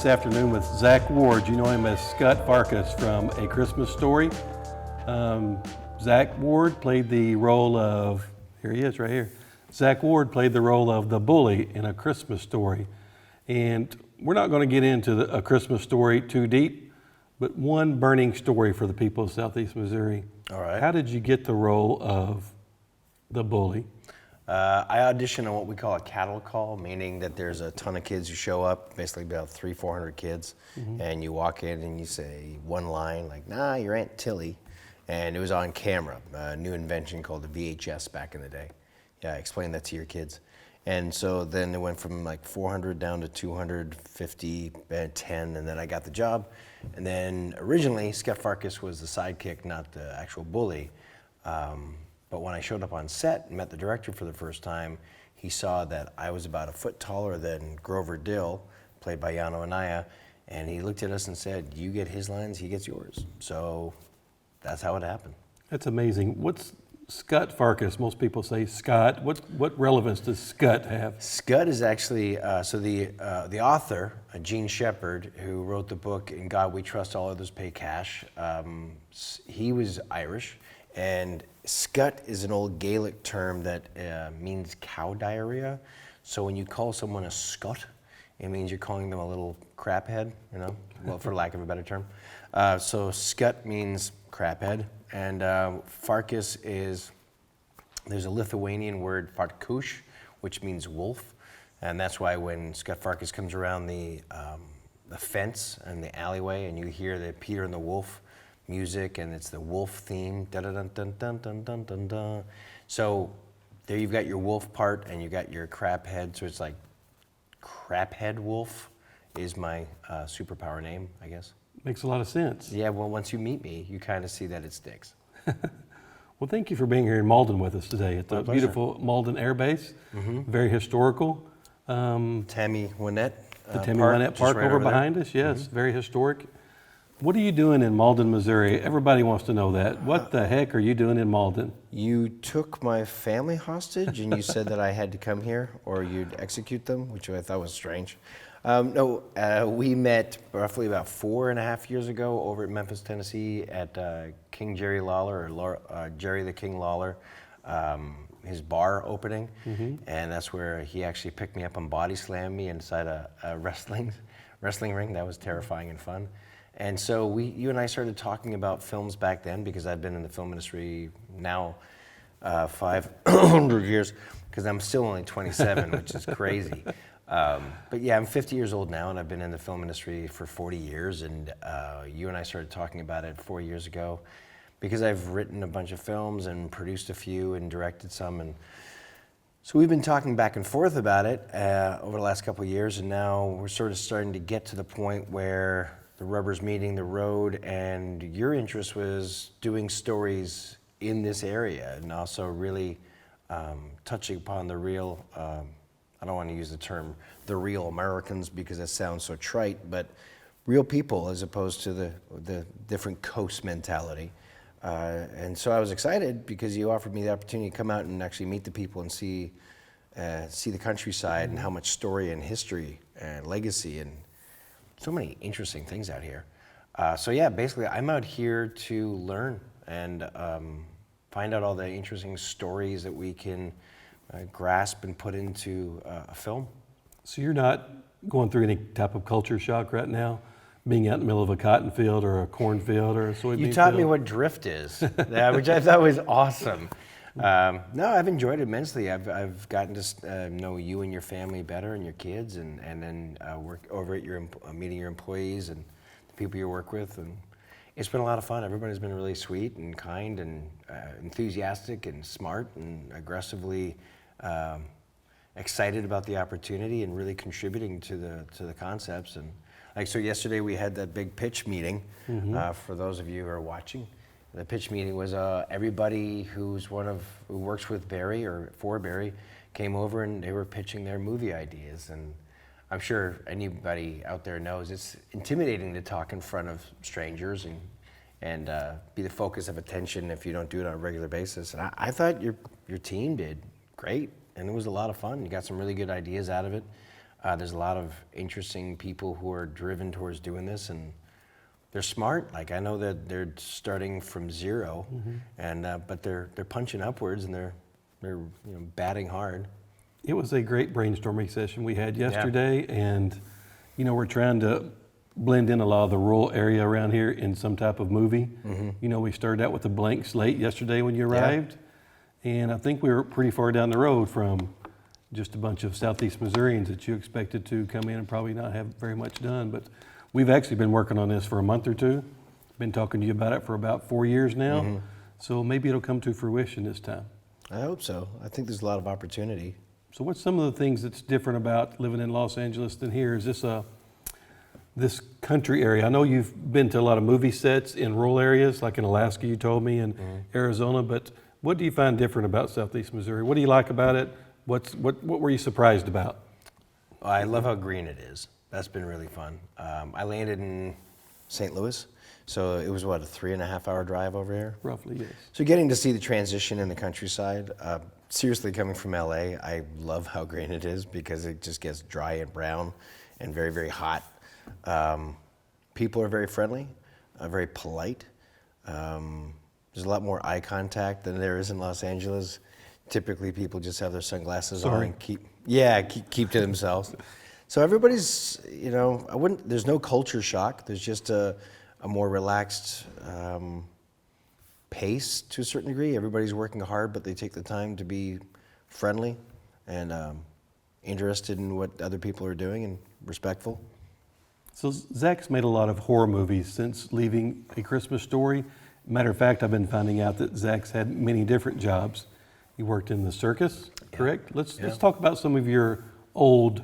this afternoon with Zack Ward. You know him as Scut Farkus from A Christmas Story. Zack Ward played the role of, here he is right here. Zack Ward played the role of the bully in A Christmas Story. And we're not going to get into A Christmas Story too deep, but one burning story for the people of Southeast Missouri. All right. How did you get the role of the bully? I audition on what we call a cattle call, meaning that there's a ton of kids who show up, basically about 300-400 kids, and you walk in and you say one line like, "Nah, you're Aunt Tilly," and it was on camera, a new invention called the VHS back in the day. Yeah, explain that to your kids. And so then it went from like 400 down to 250, 10, and then I got the job. And then originally, Scut Farkus was the sidekick, not the actual bully. But when I showed up on set and met the director for the first time, he saw that I was about a foot taller than Grover Dill, played by E001, and he looked at us and said, "You get his lines, he gets yours." So that's how it happened. That's amazing. What's Scut Farkus? Most people say Scott. What relevance does Scut have? Scut is actually, the author, Gene Shepherd, who wrote the book In God We Trust, All Others Pay Cash, he was Irish, and Scut is an old Gaelic term that means cow diarrhea. So when you call someone a scut, it means you're calling them a little craphead, you know, well, for lack of a better term. So Scut means craphead, and Farkus is, there's a Lithuanian word, Farkus, which means wolf, and that's why when Scut Farkus comes around the fence and the alleyway and you hear the Peter and the Wolf music, and it's the wolf theme, dun dun dun dun dun dun dun dun. So there you've got your wolf part, and you got your crap head. So it's like Craphead Wolf is my superpower name, I guess. Makes a lot of sense. Yeah, well, once you meet me, you kind of see that it sticks. Well, thank you for being here in Malden with us today at the beautiful Malden Air Base. Very historical. Tammy Wynette. The Tammy Wynette Park over behind us. Yes, very historic. What are you doing in Malden, Missouri? Everybody wants to know that. What the heck are you doing in Malden? You took my family hostage and you said that I had to come here or you'd execute them, which I thought was strange. No, we met roughly about 4.5 years ago over at Memphis, Tennessee at King Jerry Lawler, or Jerry the King Lawler, his bar opening. And that's where he actually picked me up and body slammed me inside a wrestling ring. That was terrifying and fun. And so you and I started talking about films back then, because I've been in the film industry now 500 years, because I'm still only 27, which is crazy. But yeah, I'm 50 years old now, and I've been in the film industry for 40 years, and you and I started talking about it 4 years ago, because I've written a bunch of films and produced a few and directed some, and so we've been talking back and forth about it over the last couple of years, and now we're sort of starting to get to the point where the rubber's meeting the road, and your interest was doing stories in this area, and also really touching upon the real, I don't want to use the term the real Americans because that sounds so trite, but real people as opposed to the different coast mentality. And so I was excited because you offered me the opportunity to come out and actually meet the people and see the countryside and how much story and history and legacy and so many interesting things out here. So yeah, basically I'm out here to learn and find out all the interesting stories that we can grasp and put into a film. So you're not going through any type of culture shock right now, being out in the middle of a cotton field or a cornfield or a soybean field? You taught me what drift is, which I thought was awesome. No, I've enjoyed it immensely. I've gotten to know you and your family better, and your kids, and then work over at your meeting your employees and the people you work with, and it's been a lot of fun. Everybody's been really sweet and kind and enthusiastic and smart and aggressively excited about the opportunity and really contributing to the concepts. And like, so yesterday we had that big pitch meeting. For those of you who are watching. The pitch meeting was everybody who works with Barry or for Barry came over, and they were pitching their movie ideas. And I'm sure anybody out there knows it's intimidating to talk in front of strangers and be the focus of attention if you don't do it on a regular basis. And I thought your team did great, and it was a lot of fun. You got some really good ideas out of it. There's a lot of interesting people who are driven towards doing this, and they're smart. Like I know that they're starting from zero, and but they're punching upwards, and they're batting hard. It was a great brainstorming session we had yesterday, and we're trying to blend in a lot of the rural area around here in some type of movie. We started out with a blank slate yesterday when you arrived, and I think we were pretty far down the road from just a bunch of Southeast Missourians that you expected to come in and probably not have very much done. But we've actually been working on this for a month or two. Been talking to you about it for about 4 years now. So maybe it'll come to fruition this time. I hope so. I think there's a lot of opportunity. So what's some of the things that's different about living in Los Angeles than here? Is this country area? I know you've been to a lot of movie sets in rural areas, like in Alaska, you told me, and Arizona, but what do you find different about Southeast Missouri? What do you like about it? What were you surprised about? I love how green it is. That's been really fun. I landed in St. Louis, so it was, what, a 3.5-hour drive over here? Roughly, yes. So getting to see the transition in the countryside, seriously coming from LA, I love how green it is because it just gets dry and brown and very, very hot. People are very friendly, very polite. There's a lot more eye contact than there is in Los Angeles. Typically, people just have their sunglasses on and keep to themselves. So everybody's, there's no culture shock. There's just a more relaxed pace to a certain degree. Everybody's working hard, but they take the time to be friendly and interested in what other people are doing and respectful. So Zach's made a lot of horror movies since leaving A Christmas Story. Matter of fact, I've been finding out that Zach's had many different jobs. He worked in the circus, correct? Let's talk about some of your old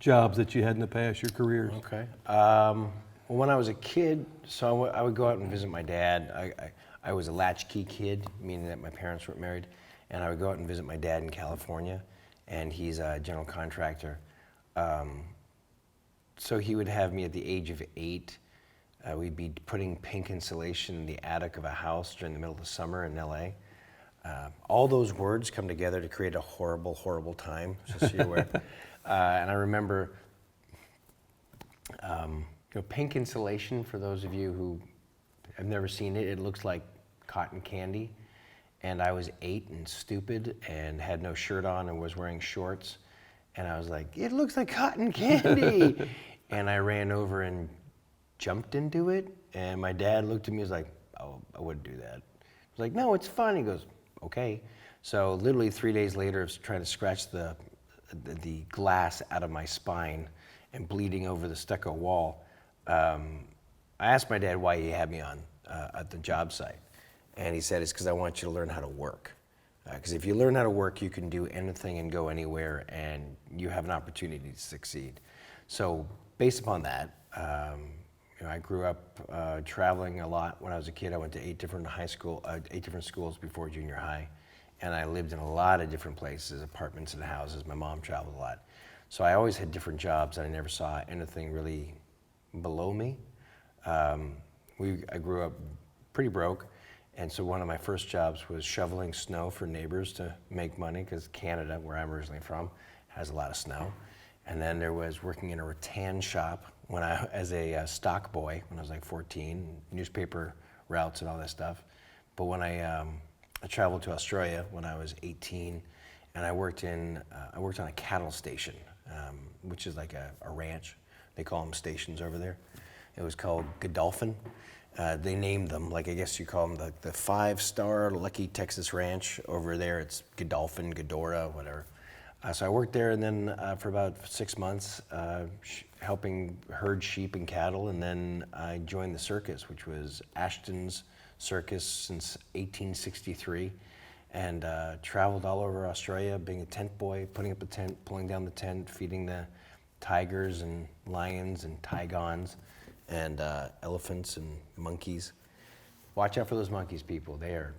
jobs that you had in the past, your careers. Okay. Well, when I was a kid, so I would go out and visit my dad. I was a latchkey kid, meaning that my parents weren't married, and I would go out and visit my dad in California, and he's a general contractor. So he would have me at the age of 8. We'd be putting pink insulation in the attic of a house during the middle of the summer in LA. All those words come together to create a horrible, horrible time, just so you're aware. And I remember pink insulation, for those of you who have never seen it, it looks like cotton candy. And I was 8 and stupid and had no shirt on and was wearing shorts. And I was like, it looks like cotton candy. And I ran over and jumped into it. And my dad looked at me and was like, oh, I wouldn't do that. I was like, no, it's fun. He goes, okay. So literally 3 days later, I was trying to scratch the glass out of my spine and bleeding over the stucco wall. I asked my dad why he had me on at the job site. And he said, it's because I want you to learn how to work. Because if you learn how to work, you can do anything and go anywhere, and you have an opportunity to succeed. So based upon that, I grew up traveling a lot. When I was a kid, I went to 8 different schools before junior high. And I lived in a lot of different places, apartments and houses. My mom traveled a lot. So I always had different jobs, and I never saw anything really below me. I grew up pretty broke. And so one of my first jobs was shoveling snow for neighbors to make money, because Canada, where I'm originally from, has a lot of snow. And then there was working in a rattan shop as a stock boy when I was like 14, newspaper routes and all that stuff. But when I traveled to Australia when I was 18, and I worked on a cattle station, which is like a ranch. They call them stations over there. It was called Godolphin. They named them, like I guess you call them the 5-star Lucky Texas Ranch. Over there it's Godolphin, Godora, whatever. So I worked there, and then for about 6 months helping herd sheep and cattle, and then I joined the circus, which was Ashton's Circus since 1863, and traveled all over Australia being a tent boy, putting up a tent, pulling down the tent, feeding the tigers and lions and tigons and elephants and monkeys. Watch out for those monkeys, people. They're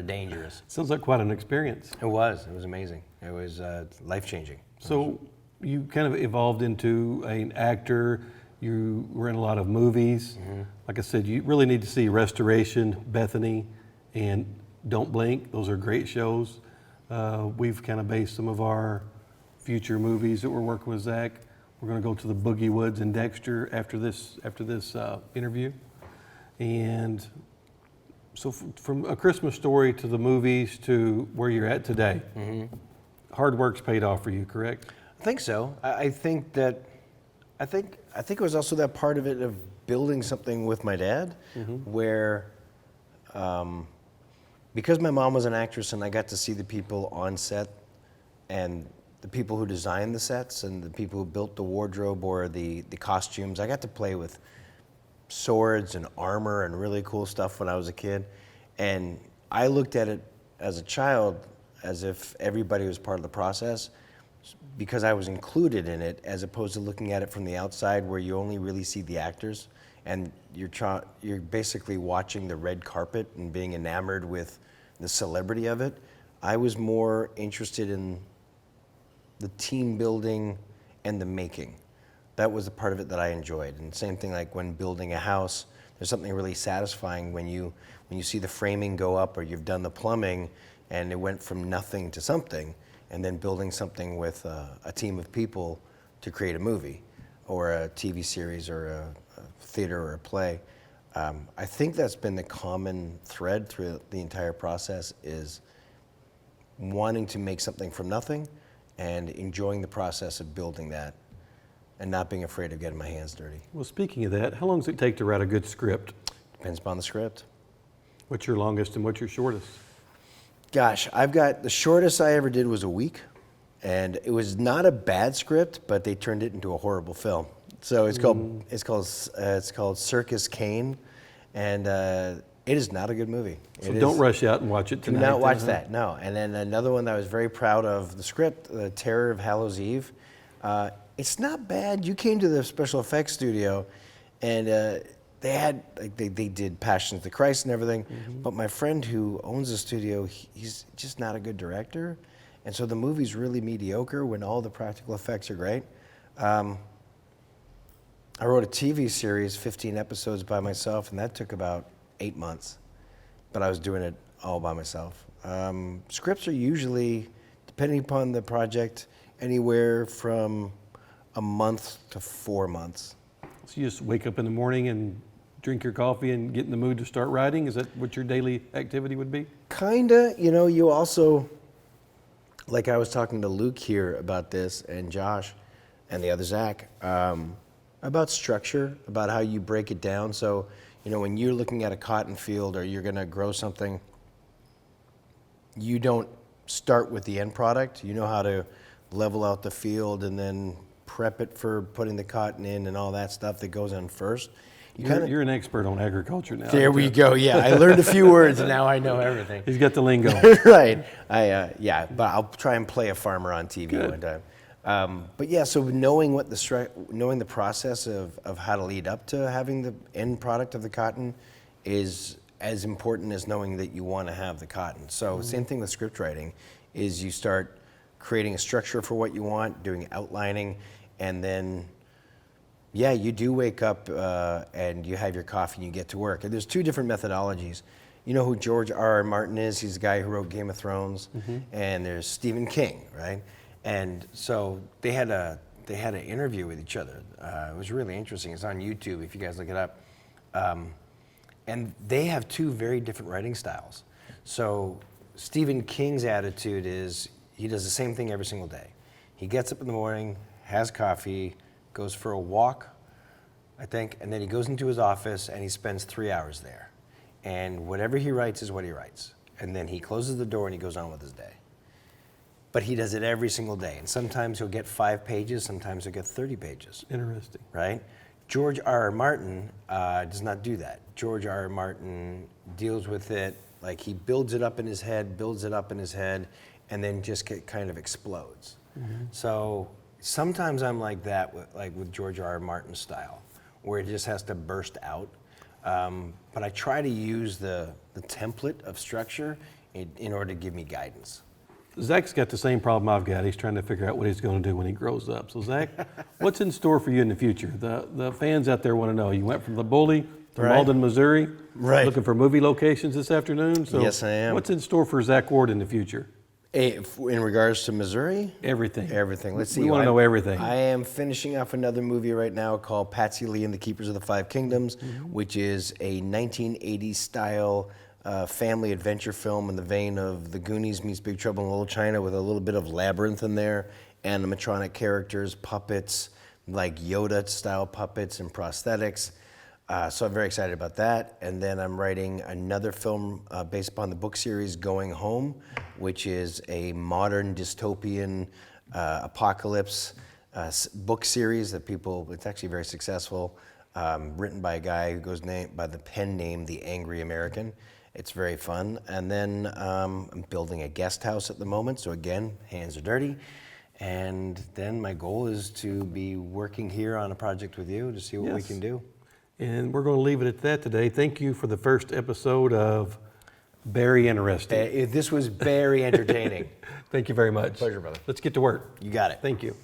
dangerous. Sounds like quite an experience. It was amazing. It was life-changing. So you kind of evolved into an actor. You were in a lot of movies. Like I said, you really need to see Restoration, Bethany, and Don't Blink. Those are great shows. We've kind of based some of our future movies that we're working with Zach We're going to go to the Boogie Woods in Dexter after this interview. And so from A Christmas Story to the movies to where you're at today, hard work's paid off for you, correct? I think so. I think it was also that part of it of building something with my dad, where because my mom was an actress and I got to see the people on set and the people who designed the sets and the people who built the wardrobe or the costumes. I got to play with swords and armor and really cool stuff when I was a kid. And I looked at it as a child as if everybody was part of the process because I was included in it, as opposed to looking at it from the outside where you only really see the actors and you're basically watching the red carpet and being enamored with the celebrity of it. I was more interested in the team building and the making. That was the part of it that I enjoyed. And same thing like when building a house, there's something really satisfying when you see the framing go up or you've done the plumbing and it went from nothing to something, and then building something with a team of people to create a movie or a TV series or a theater or a play. I think that's been the common thread through the entire process, is wanting to make something from nothing and enjoying the process of building that and not being afraid of getting my hands dirty. Well, speaking of that, how long does it take to write a good script? Depends upon the script. What's your longest and what's your shortest? Gosh, the shortest I ever did was a week, and it was not a bad script, but they turned it into a horrible film. So it's called Circus Kane, and it is not a good movie. So don't rush out and watch it tonight. Do not watch that, no. And then another one that I was very proud of, the script, The Terror of Hallows Eve. It's not bad. You came to the special effects studio, and they did Passion of the Christ and everything. But my friend who owns the studio, he's just not a good director, and so the movie's really mediocre when all the practical effects are great. I wrote a TV series, 15 episodes by myself, and that took about 8 months. But I was doing it all by myself. Scripts are usually, depending upon the project, anywhere from a month to 4 months. So you just wake up in the morning and drink your coffee and get in the mood to start writing? Is that what your daily activity would be? Kinda. You also, like I was talking to Luke here about this, and Josh, and the other Zach, about structure, about how you break it down. So, when you're looking at a cotton field or you're gonna grow something, you don't start with the end product. You know how to level out the field and then prep it for putting the cotton in and all that stuff that goes on first. You're an expert on agriculture now. There we go. Yeah, I learned a few words and now I know everything. He's got the lingo. Right. But I'll try and play a farmer on TV one time. But yeah, so knowing the process of how to lead up to having the end product of the cotton is as important as knowing that you want to have the cotton. So same thing with script writing, is you start creating a structure for what you want, doing outlining, and then you do wake up and you have your coffee and you get to work. And there's two different methodologies. You know who George R.R. Martin is? He's the guy who wrote Game of Thrones. And there's Stephen King, right? And so they had an interview with each other. It was really interesting. It's on YouTube if you guys look it up. And they have two very different writing styles. So Stephen King's attitude is he does the same thing every single day. He gets up in the morning, has coffee, goes for a walk, I think, and then he goes into his office and he spends 3 hours there. And whatever he writes is what he writes. And then he closes the door and he goes on with his day. But he does it every single day. And sometimes he'll get 5 pages, sometimes he'll get 30 pages. Interesting. Right? George R.R. Martin does not do that. George R.R. Martin deals with it, like he builds it up in his head, and then just kind of explodes. So sometimes I'm like that with George R.R. Martin's style, where it just has to burst out. But I try to use the template of structure in order to give me guidance. Zach's got the same problem I've got. He's trying to figure out what he's going to do when he grows up. So Zach, what's in store for you in the future? The fans out there want to know. You went from the Bully to Malden, Missouri, looking for movie locations this afternoon. So yes, I am. What's in store for Zack Ward in the future? In regards to Missouri? Everything. Everything. Let's see. We want to know everything. I am finishing off another movie right now called Patsy Lee and the Keepers of the Five Kingdoms, which is a 1980s style family adventure film in the vein of The Goonies meets Big Trouble in Little China, with a little bit of labyrinth in there, animatronic characters, puppets, like Yoda style puppets and prosthetics. So I'm very excited about that. And then I'm writing another film based upon the book series Going Home, which is a modern dystopian apocalypse book series that it's actually very successful, written by a guy who goes by the pen name The Angry American. It's very fun. And then I'm building a guest house at the moment. So again, hands are dirty. And then my goal is to be working here on a project with you to see what we can do. And we're going to leave it at that today. Thank you for the first episode of Very Interesting. This was very entertaining. Thank you very much. Pleasure, brother. Let's get to work. You got it. Thank you.